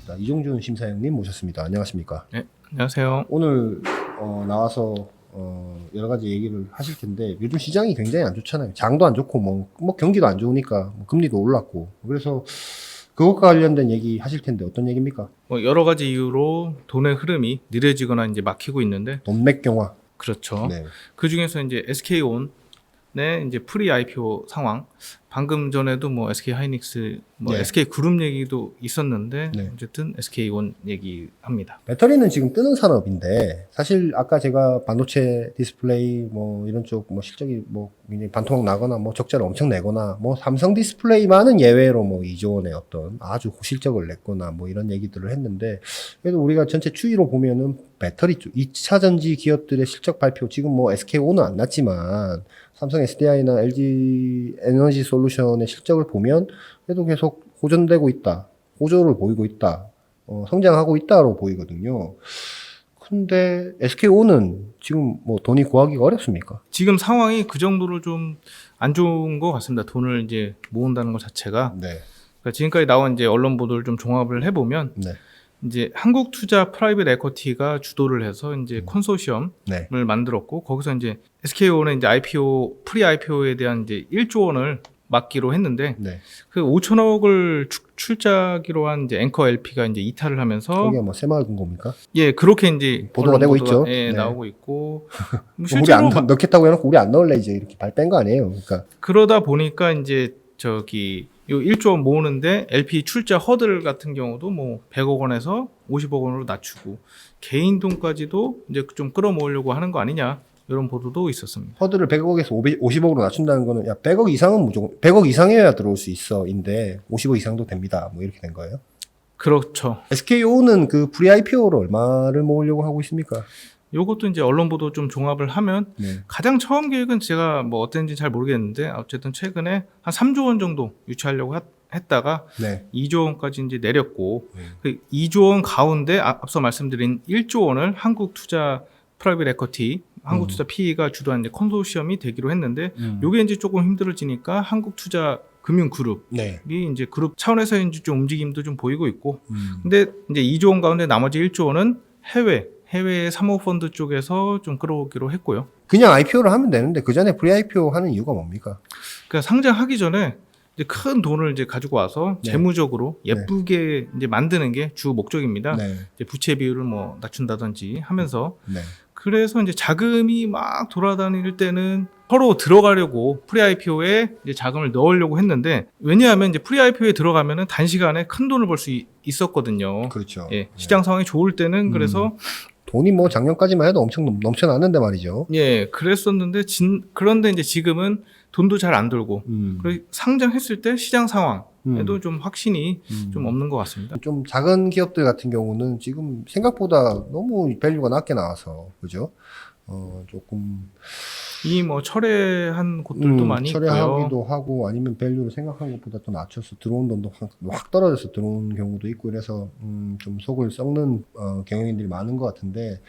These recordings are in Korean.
하겠습니다. 이종준 심사위원님 모셨습니다. 안녕하십니까? 네, 안녕하세요. 오늘 나와서 여러 가지 얘기를 하실 텐데 요즘 시장이 굉장히 안 좋잖아요. 장도 안 좋고 뭐 경기도 안 좋으니까 금리도 올랐고 그래서 그것과 관련된 얘기 하실 텐데 어떤 얘기입니까? 여러 가지 이유로 돈의 흐름이 느려지거나 이제 막히고 있는데, 돈맥 경화. 그렇죠. 네. 그 중에서 이제 SK온의 이제 프리 IPO 상황, 방금 전에도 뭐 SK 하이닉스, 뭐 네. SK 그룹 얘기도 있었는데, 네. 어쨌든 SK온 얘기합니다. 배터리는 지금 뜨는 산업인데 사실 아까 제가 반도체 디스플레이 뭐 이런 쪽 뭐 실적이 뭐 굉장히 반토막 나거나 뭐 적자를 엄청 내거나 뭐 삼성 디스플레이만은 예외로 뭐 2조 원의 어떤 아주 고실적을 냈거나 뭐 이런 얘기들을 했는데 그래도 우리가 전체 추이로 보면은 배터리 쪽 2차 전지 기업들의 실적 발표 지금 뭐 SK온은 안 났지만 삼성 SDI나 LG 에너지 솔루션의 실적을 보면 그래도 계속 호전되고 있다. 호조를 보이고 있다. 성장하고 있다로 보이거든요. 근데 SK온은 지금 뭐 돈이 구하기가 어렵습니까? 지금 상황이 그 정도로 좀 안 좋은 것 같습니다. 돈을 이제 모은다는 것 자체가. 네. 그러니까 지금까지 나온 이제 언론 보도를 좀 종합을 해보면, 네. 이제 한국투자 프라이빗 에쿼티가 주도를 해서 이제 컨소시엄을 네. 만들었고, 거기서 이제 SK온의 이제 IPO, 프리 IPO에 대한 이제 1조 원을 맡기로 했는데, 네. 그 5천억을 출자하기로 한 이제 앵커 LP가 이제 이탈을 하면서, 거기가 뭐 새마을금고입니까? 예, 그렇게 이제 보도가 되고 있죠. 예, 네. 나오고 있고, 뭐 우리 안 넣겠다고 해놓고 우리 안 넣을래 이제 이렇게 발 뺀 거 아니에요. 그러니까 그러다 보니까 이제 저기 요 1조 원 모으는데 LP 출자 허들 같은 경우도 뭐 100억 원에서 50억 원으로 낮추고 개인 돈까지도 이제 좀 끌어모으려고 하는 거 아니냐, 이런 보도도 있었습니다. 허들을 100억에서 50억으로 낮춘다는 거는 야 100억 이상은 무조건 100억 이상이어야 들어올 수 있어인데 50억 이상도 됩니다. 뭐 이렇게 된 거예요. 그렇죠. SKO는 그 프리 IPO로 얼마를 모으려고 하고 있습니까? 요것도 이제 언론 보도 좀 종합을 하면, 네. 가장 처음 계획은 제가 뭐 어땠는지 잘 모르겠는데 어쨌든 최근에 한 3조 원 정도 유치하려고 했다가 네. 2조 원까지 이제 내렸고, 그 2조 원 가운데 앞서 말씀드린 1조 원을 한국투자 프라이빗 에쿼티, 한국투자 PE가 주도한 이제 컨소시엄이 되기로 했는데, 요게 이제 조금 힘들어지니까 한국투자 금융그룹이 네. 이제 그룹 차원에서 이제 좀 움직임도 좀 보이고 있고, 근데 이제 2조 원 가운데 나머지 1조 원은 해외 사모펀드 쪽에서 좀 끌어오기로 했고요. 그냥 IPO를 하면 되는데 그 전에 프리 IPO 하는 이유가 뭡니까? 그러니까 상장하기 전에 이제 큰 돈을 이제 가지고 와서 네. 재무적으로 예쁘게 이제 만드는 게 주 목적입니다. 네. 이제 부채 비율을 뭐 낮춘다든지 하면서, 네. 그래서 이제 자금이 막 돌아다닐 때는 서로 들어가려고 프리 IPO에 이제 자금을 넣으려고 했는데, 왜냐하면 이제 프리 IPO에 들어가면은 단시간에 큰 돈을 벌 수 있었거든요. 그렇죠. 예, 시장 상황이 좋을 때는 그래서 돈이 뭐 작년까지만 해도 엄청 넘쳐났는데 말이죠. 예, 그랬었는데 그런데 이제 지금은 돈도 잘 안 돌고, 그리고 상장했을 때 시장 상황에도 좀 확신이 좀 없는 것 같습니다. 좀 작은 기업들 같은 경우는 지금 생각보다 너무 밸류가 낮게 나와서 그죠? 조금 이 뭐 철회한 곳들도 많이 있고요. 처리하기도 하고 아니면 밸류를 생각한 것보다 또 낮춰서 들어온 돈도 확 떨어져서 들어온 경우도 있고 이래서 좀 속을 썩는 경영인들이 많은 것 같은데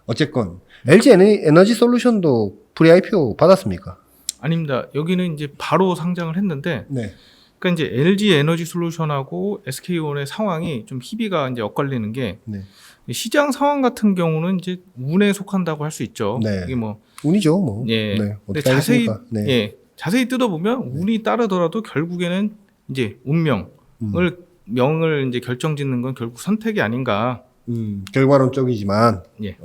어쨌건 LG 에너지 솔루션도 프리 IPO 받았습니까? 아닙니다. 여기는 이제 바로 상장을 했는데, 네. 그러니까 이제 LG 에너지 솔루션하고 SK온의 상황이 좀 희비가 이제 엇갈리는 게, 네. 시장 상황 같은 경우는 이제 운에 속한다고 할 수 있죠. 네. 이게 뭐 운이죠, 뭐. 예. 네. 근데 어떻게 하겠습니까? 네. 예, 자세히 뜯어보면 운이 따르더라도 결국에는 이제 명을 이제 결정짓는 건 결국 선택이 아닌가. 결과론적이지만 예.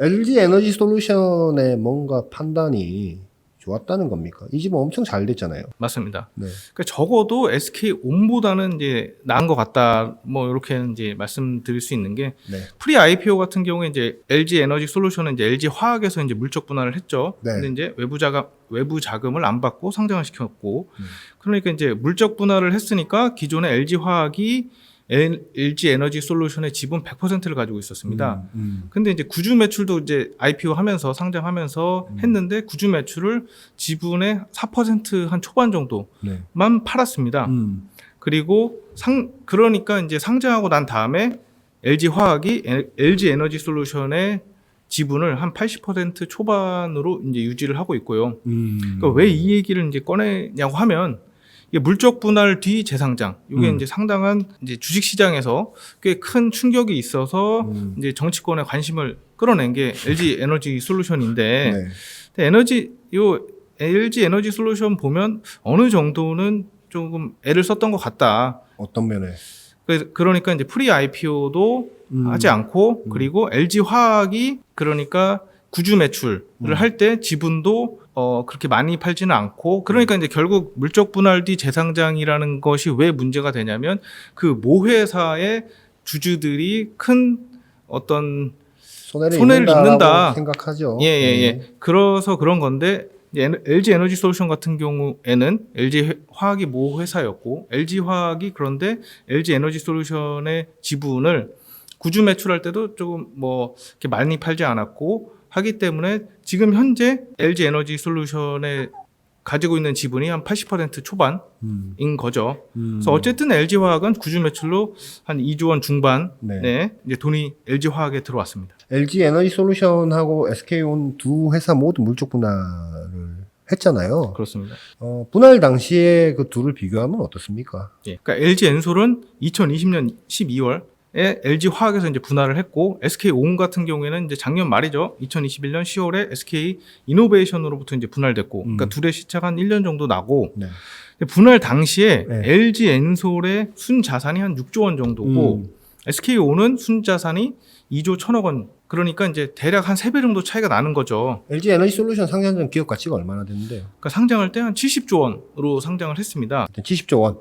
LG 에너지 솔루션의 뭔가 판단이 좋았다는 겁니까? 이 집은 엄청 잘 됐잖아요. 맞습니다. 네. 그러니까 적어도 SK온보다는 이제 나은 것 같다. 뭐 이렇게 이제 말씀드릴 수 있는 게, 네. 프리 IPO 같은 경우에 이제 LG 에너지 솔루션은 이제 LG 화학에서 이제 물적 분할을 했죠. 네. 근데 이제 외부 자금을 안 받고 상장을 시켰고, 그러니까 이제 물적 분할을 했으니까 기존의 LG 화학이 LG 에너지 솔루션의 지분 100%를 가지고 있었습니다. 근데 이제 구주 매출도 이제 IPO 하면서 상장하면서 했는데 구주 매출을 지분의 4% 초반 정도만 네. 팔았습니다. 그리고 그러니까 이제 상장하고 난 다음에 LG 화학이 LG 에너지 솔루션의 지분을 한 80% 초반으로 이제 유지를 하고 있고요. 그러니까 왜 이 얘기를 이제 꺼내냐고 하면, 이게 물적 분할 뒤 재상장. 이게 음. 이제 상당한 이제 주식 시장에서 꽤 큰 충격이 있어서 이제 정치권의 관심을 끌어낸 게 LG 에너지 솔루션인데 네. 근데 LG 에너지 솔루션 보면 어느 정도는 조금 애를 썼던 것 같다. 어떤 면에? 그러니까 이제 프리 IPO도 하지 않고 그리고 LG 화학이 그러니까 구주 매출을 할 때 지분도 그렇게 많이 팔지는 않고 그러니까 이제 결국 물적 분할 뒤 재상장이라는 것이 왜 문제가 되냐면 그 모회사의 주주들이 큰 어떤 손해를 입는다. 생각하죠. 예. 그래서 그런 건데 LG 에너지 솔루션 같은 경우에는 LG 화학이 모 회사였고 LG 화학이 그런데 LG 에너지 솔루션의 지분을 구주 매출할 때도 조금 뭐 이렇게 많이 팔지 않았고 하기 때문에 지금 현재 LG 에너지 솔루션에 가지고 있는 지분이 한 80% 초반인 거죠. 그래서 어쨌든 LG 화학은 구주 매출로 한 2조 원 중반에 이제 돈이 LG 화학에 들어왔습니다. LG 에너지 솔루션하고 SK온 두 회사 모두 물적 분할을 했잖아요. 그렇습니다. 분할 당시에 그 둘을 비교하면 어떻습니까? 예. 그러니까 LG 엔솔은 2020년 12월에 LG 화학에서 이제 분할을 했고 SK온 같은 경우에는 이제 작년 말이죠. 2021년 10월에 SK 이노베이션으로부터 이제 분할됐고, 그러니까 둘의 시차가 한 1년 정도 나고 네. 분할 당시에 네. LG 엔솔의 순 자산이 한 6조 원 정도고 SK온은 순 자산이 2조 1천억 원. 그러니까 이제 대략 한 3배 정도 차이가 나는 거죠. LG 에너지 솔루션 상장 전 기업 가치가 얼마나 됐는데요? 그러니까 상장할 때 한 70조 원으로 상장을 했습니다. 일단 70조 원.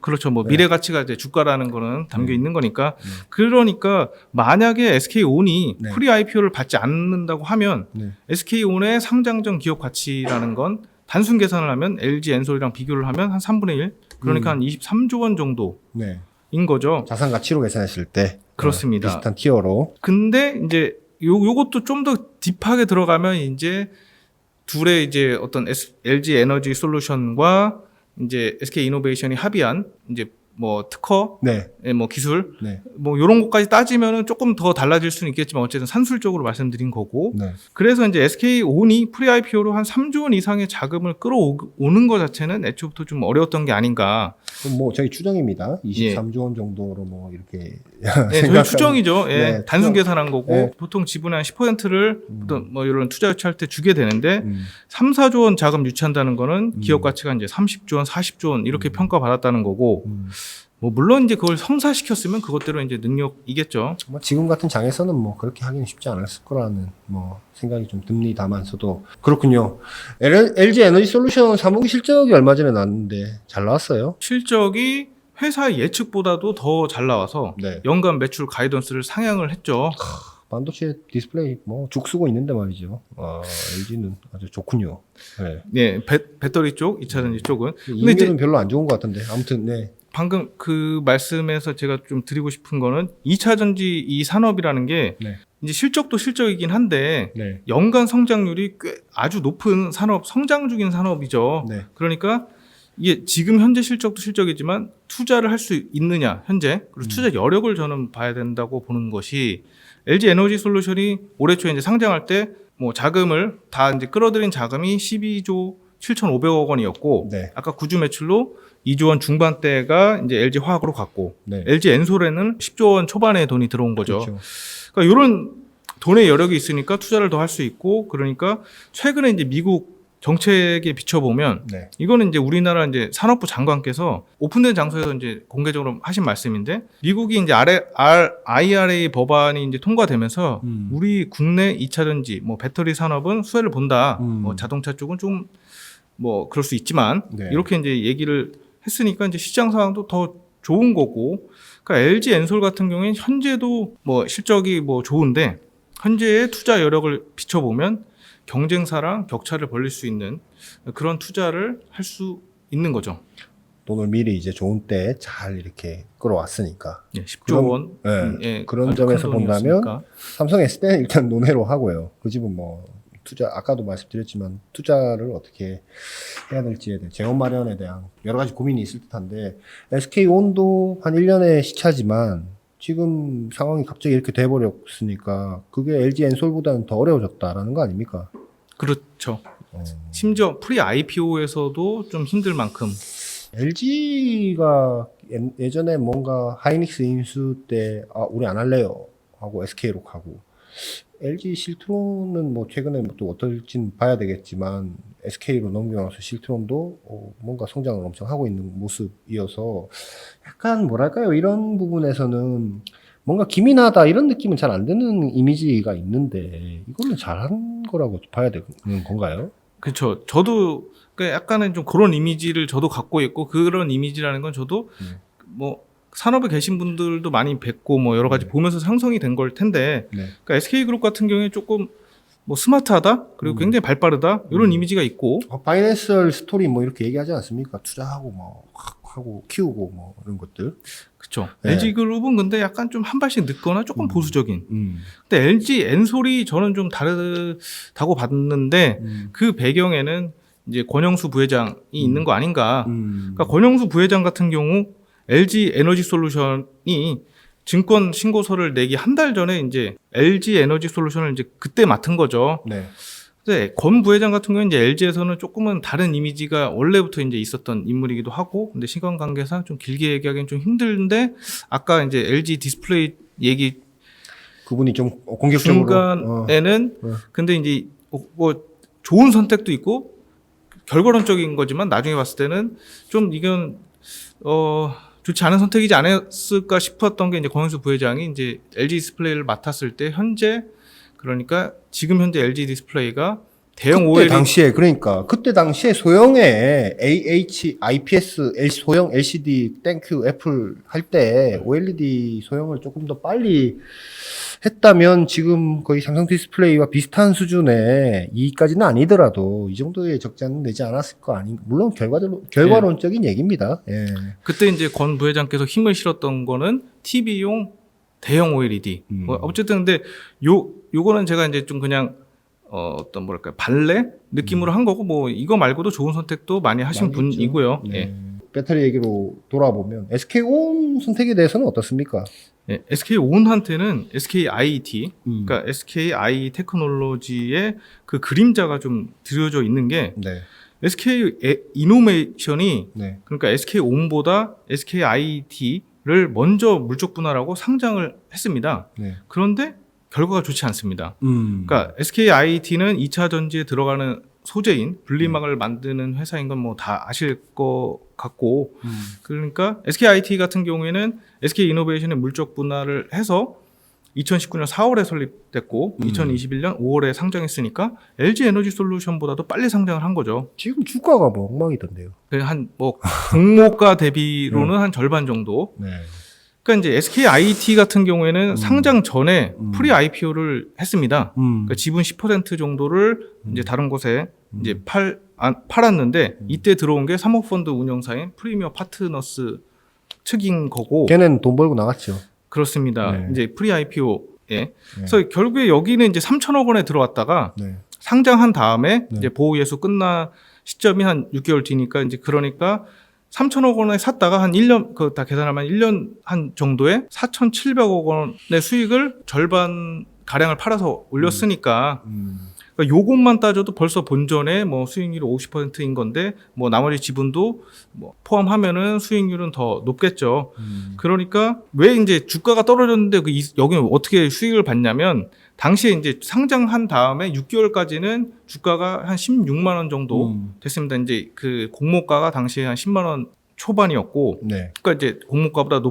그렇죠. 뭐 네. 미래 가치가 이제 주가라는 거는 담겨 있는 거니까. 그러니까 만약에 SK온이 네. 프리 IPO를 받지 않는다고 하면 네. SK온의 상장 전 기업 가치라는 건 단순 계산을 하면 LG 엔솔이랑 비교를 하면 한 3분의 1. 그러니까 한 23조 원 정도인 네. 거죠. 자산 가치로 계산했을 때 그렇습니다. 비슷한 티어로. 근데 이제 요것도 좀 더 딥하게 들어가면 이제 둘의 이제 어떤 LG 에너지 솔루션과 이제 SK 이노베이션이 합의한 이제 뭐 특허, 네. 뭐 기술, 네. 뭐 요런 것까지 따지면은 조금 더 달라질 수는 있겠지만 어쨌든 산술적으로 말씀드린 거고. 네. 그래서 이제 SK온이 프리 IPO로 한 3조 원 이상의 자금을 끌어오는 것 자체는 애초부터 좀 어려웠던 게 아닌가. 그럼 뭐 저희 추정입니다. 23조 원 정도로 뭐 이렇게 네, 저희 추정이죠. 예, 네, 단순 추정. 계산한 거고 네. 보통 지분의 한 10%를 어떤 뭐 이런 투자 유치할 때 주게 되는데 3, 4조 원 자금 유치한다는 거는 기업 가치가 이제 30조 원, 40조 원 이렇게 평가받았다는 거고 뭐 물론 이제 그걸 성사시켰으면 그것대로 이제 능력이겠죠. 뭐 지금 같은 장에서는 뭐 그렇게 하기는 쉽지 않았을 거라는 뭐 생각이 좀 듭니다만서도 그렇군요. LG 에너지 솔루션 사무기 실적이 얼마 전에 나왔는데 잘 나왔어요? 실적이 회사 예측보다도 더 잘 나와서 네. 연간 매출 가이던스를 상향을 했죠. 반도체 디스플레이 뭐 죽쓰고 있는데 말이죠. LG는 아주 좋군요. 네. 네, 배터리 쪽, 2차전지 쪽은. 근데 이익률은 이제 별로 안 좋은 것 같은데 아무튼 네. 방금 그 말씀에서 제가 좀 드리고 싶은 거는 2차 전지 이 산업이라는 게 네. 이제 실적도 실적이긴 한데 네. 연간 성장률이 꽤 아주 높은 산업, 성장 중인 산업이죠. 네. 그러니까 이게 지금 현재 실적도 실적이지만 투자를 할 수 있느냐 현재 그리고 투자 여력을 저는 봐야 된다고 보는 것이 LG 에너지 솔루션이 올해 초에 이제 상장할 때 뭐 자금을 다 이제 끌어들인 자금이 12조 7,500억 원이었고 네. 아까 구주 매출로 2조 원 중반대가 이제 LG 화학으로 갔고 네. LG 엔솔에는 10조 원 초반에 돈이 들어온 거죠. 그렇죠. 그러니까 이런 돈의 여력이 있으니까 투자를 더 할 수 있고 그러니까 최근에 이제 미국 정책에 비춰보면 네. 이거는 이제 우리나라 이제 산업부 장관께서 오픈된 장소에서 이제 공개적으로 하신 말씀인데 미국이 이제 IRA 법안이 이제 통과되면서 우리 국내 2차 전지 뭐 배터리 산업은 수혜를 본다. 뭐 자동차 쪽은 좀 뭐 그럴 수 있지만 네. 이렇게 이제 얘기를 했으니까 이제 시장 상황도 더 좋은 거고. 그러니까 LG 엔솔 같은 경우에는 현재도 뭐 실적이 뭐 좋은데 현재의 투자 여력을 비춰보면 경쟁사랑 격차를 벌릴 수 있는 그런 투자를 할 수 있는 거죠. 돈을 미리 이제 좋은 때 잘 이렇게 끌어왔으니까. 예, 10조 원. 네. 예, 그런 아주 점에서 큰 본다면 돈이었으니까. 삼성 S대는 일단 논외로 하고요. 그 집은 뭐 투자 아까도 말씀드렸지만 투자를 어떻게 해야 될지에 대해 재원 마련에 대한 여러 가지 고민이 있을 듯한데 SK온도 한 1년의 시차지만 지금 상황이 갑자기 이렇게 돼버렸으니까 그게 LG 엔솔보다는 더 어려워졌다라는 거 아닙니까? 그렇죠. 심지어 프리 IPO에서도 좀 힘들 만큼 LG가 예전에 뭔가 하이닉스 인수 때 우리 안 할래요 하고 SK로 가고 LG 실트론은 뭐 최근에 또 어떨진 봐야 되겠지만 SK로 넘겨가서 실트론도 뭔가 성장을 엄청 하고 있는 모습이어서 약간 뭐랄까요 이런 부분에서는 뭔가 기민하다 이런 느낌은 잘 안 드는 이미지가 있는데 이거는 잘한 거라고 봐야 되는 건가요? 그렇죠. 저도 약간은 좀 그런 이미지를 저도 갖고 있고 그런 이미지라는 건 저도 뭐 산업에 계신 분들도 많이 뵙고 뭐 여러 가지 보면서 형성이 된 걸 텐데 그러니까 SK그룹 같은 경우에 조금 뭐 스마트하다 그리고 굉장히 발빠르다 이런 이미지가 있고 파이낸셜 스토리 뭐 이렇게 얘기하지 않습니까? 투자하고 뭐 하고 키우고 뭐 이런 것들. 그렇죠. 네. LG그룹은 근데 약간 좀 한 발씩 늦거나 조금 보수적인. 근데 LG 엔솔이 저는 좀 다르다고 봤는데 그 배경에는 이제 권영수 부회장이 있는 거 아닌가. 그러니까 권영수 부회장 같은 경우 LG 에너지 솔루션이 증권 신고서를 내기 한 달 전에 이제 LG 에너지 솔루션을 이제 그때 맡은 거죠. 네. 근데 권 부회장 같은 경우는 이제 LG에서는 조금은 다른 이미지가 원래부터 이제 있었던 인물이기도 하고, 근데 시간 관계상 좀 길게 얘기하기는 좀 힘든데, 아까 이제 LG 디스플레이 얘기 그분이 좀 공격적으로 중간에는 근데 이제 뭐 좋은 선택도 있고 결과론적인 거지만 나중에 봤을 때는 좀 이건 좋지 않은 선택이지 않았을까 싶었던 게 이제 권영수 부회장이 이제 LG 디스플레이를 맡았을 때 현재 그러니까 지금 현재 LG 디스플레이가 대형 그때 OLED 당시에 그러니까 그때 당시에 소형의 AH, IPS, 소형 LCD 땡큐 애플 할 때 OLED 소형을 조금 더 빨리 했다면 지금 거의 삼성 디스플레이와 비슷한 수준의 이까지는 아니더라도 이 정도의 적자는 내지 않았을 거 아닌가. 물론 결과론적인 얘기입니다. 예. 그때 이제 권 부회장께서 힘을 실었던 거는 TV용 대형 OLED. 뭐 어쨌든 근데 요거는 제가 이제 좀 그냥 어떤 뭐랄까 발레 느낌으로 한 거고 뭐 이거 말고도 좋은 선택도 많이 하신 많이 분이고요. 네. 예. 배터리 얘기로 돌아보면 SK온 선택에 대해서는 어떻습니까? 예, SK온한테는 SKIT, 그러니까 SKI 테크놀로지의 그 그림자가 좀 들여져 있는 게 네. SK 이노베이션이 네. 그러니까 SK온보다 SKIT를 먼저 물적 분할하고 상장을 했습니다. 네. 그런데 결과가 좋지 않습니다. 그러니까 SKIT는 2차 전지에 들어가는 소재인 분리막을 만드는 회사인 건 뭐 다 아실 것 같고 그러니까 SKIT 같은 경우에는 SK이노베이션의 물적 분할을 해서 2019년 4월에 설립됐고 2021년 5월에 상장했으니까 LG 에너지 솔루션보다도 빨리 상장을 한 거죠. 지금 주가가 뭐 엉망이던데요. 한 뭐 공모가 대비로는 한 절반 정도. 네. 그러니까 이제 SKIT 같은 경우에는 상장 전에 프리 IPO를 했습니다. 그러니까 지분 10% 정도를 이제 다른 곳에 이제 팔았는데 이때 들어온 게 사모펀드 운영사인 프리미어 파트너스 측인 거고. 걔는 돈 벌고 나갔죠. 그렇습니다. 네. 이제 프리 IPO에. 그래서 결국에 여기는 이제 3천억 원에 들어왔다가 네. 상장한 다음에 네. 이제 보호 예수 끝나 시점이 한 6개월 뒤니까 이제 그러니까 3천억 원에 샀다가 한 1년, 그 다 계산하면 1년 한 정도에 4,700억 원의 수익을 절반 가량을 팔아서 올렸으니까 그러니까 요것만 따져도 벌써 본전에 뭐 수익률이 50%인 건데 뭐 나머지 지분도 뭐 포함하면은 수익률은 더 높겠죠. 그러니까 왜 이제 주가가 떨어졌는데 여기는 어떻게 수익을 받냐면 당시에 이제 상장한 다음에 6개월까지는 주가가 한 16만 원 정도 됐습니다. 이제 그 공모가가 당시에 한 10만 원 초반이었고, 네. 그러니까 이제 공모가보다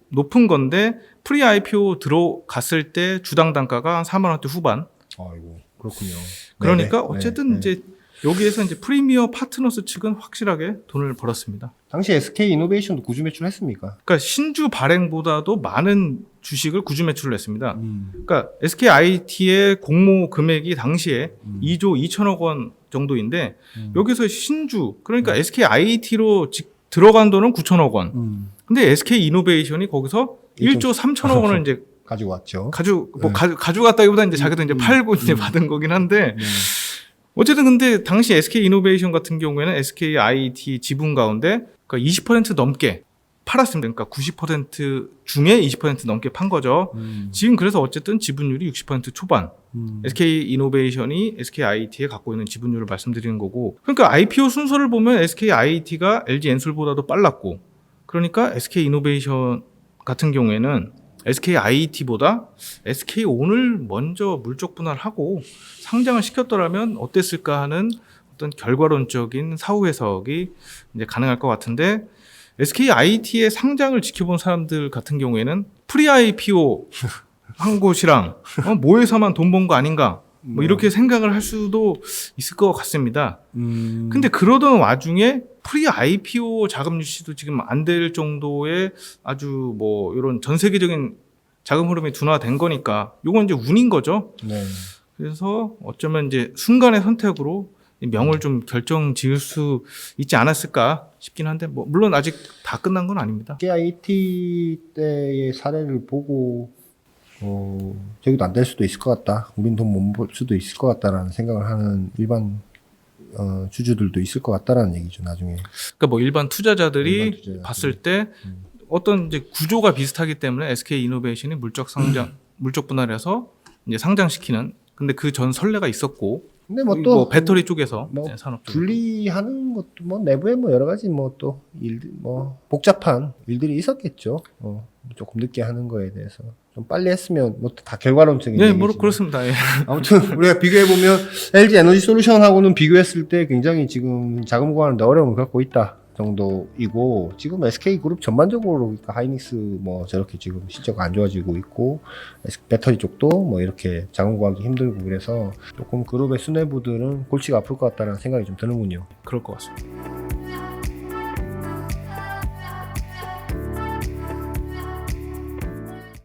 높은 건데 프리 IPO 들어갔을 때 주당 단가가 한 4만 원대 후반. 아이고 그렇군요. 그러니까 네네. 어쨌든 네. 이제 여기에서 이제 프리미어 파트너스 측은 확실하게 돈을 벌었습니다. 당시 SK 이노베이션도 구주 매출했습니까? 그러니까 신주 발행보다도 많은 주식을 구주 매출을 했습니다. 그러니까 SKIT의 공모 금액이 당시에 2조 2천억 원 정도인데 여기서 신주 그러니까 SKIT로 들어간 돈은 9천억 원. 근데 SK이노베이션이 거기서 1조 3천억 원을 이제 가지고 왔죠. 가져갔다기보다 이제 자기도 이제 팔고 이제 받은 거긴 한데 어쨌든 근데 당시 SK이노베이션 같은 경우에는 SKIT 지분 가운데 그러니까 20% 넘게 팔았습니다. 그러니까 90% 중에 20% 넘게 판 거죠. 지금 그래서 어쨌든 지분율이 60% 초반. SK 이노베이션이 SK IT에 갖고 있는 지분율을 말씀드리는 거고. 그러니까 IPO 순서를 보면 SK IT가 LG 엔솔보다도 빨랐고. 그러니까 SK 이노베이션 같은 경우에는 SK IT보다 SK온을 먼저 물적 분할하고 상장을 시켰더라면 어땠을까 하는 어떤 결과론적인 사후 해석이 이제 가능할 것 같은데, SK IT의 상장을 지켜본 사람들 같은 경우에는 프리 IPO 한 곳이랑 모회사만 돈 번 거 아닌가 뭐 이렇게 생각을 할 수도 있을 것 같습니다. 근데 그러던 와중에 프리 IPO 자금 유치도 지금 안 될 정도의 아주 뭐 이런 전 세계적인 자금 흐름이 둔화된 거니까 요건 이제 운인 거죠. 네. 그래서 어쩌면 이제 순간의 선택으로 명을 좀 결정 지을 수 있지 않았을까 싶긴 한데, 뭐 물론 아직 다 끝난 건 아닙니다. IT 때의 사례를 보고 저기도 안 될 수도 있을 것 같다. 우린 돈 못 벌 수도 있을 것 같다라는 생각을 하는 일반 주주들도 있을 것 같다라는 얘기죠. 나중에. 그러니까 뭐 일반 투자자들이 일반 투자자들. 봤을 때 어떤 이제 구조가 비슷하기 때문에 SK 이노베이션이 물적 상장, 물적 분할해서 이제 상장시키는. 근데 그 전 선례가 있었고. 근데 뭐 또 배터리 쪽에서 뭐 산업 쪽 분리하는 것도 뭐 내부에 뭐 여러 가지 뭐 또 일들 뭐 복잡한 일들이 있었겠죠. 조금 늦게 하는 거에 대해서 좀 빨리 했으면 뭐 다 결과론적인 네, 얘기지만. 뭐 그렇습니다. 예. 아무튼 우리가 비교해 보면 LG 에너지 솔루션하고는 비교했을 때 굉장히 지금 자금 구하는데 어려움을 겪고 있다 정도이고, 지금 SK 그룹 전반적으로 그러니까 하이닉스 뭐 저렇게 지금 실적 안 좋아지고 있고, 배터리 쪽도 뭐 이렇게 자금 구하기 힘들고, 그래서 조금 그룹의 수뇌부들은 골치가 아플 것 같다는 생각이 좀 드는군요. 그럴 것 같습니다.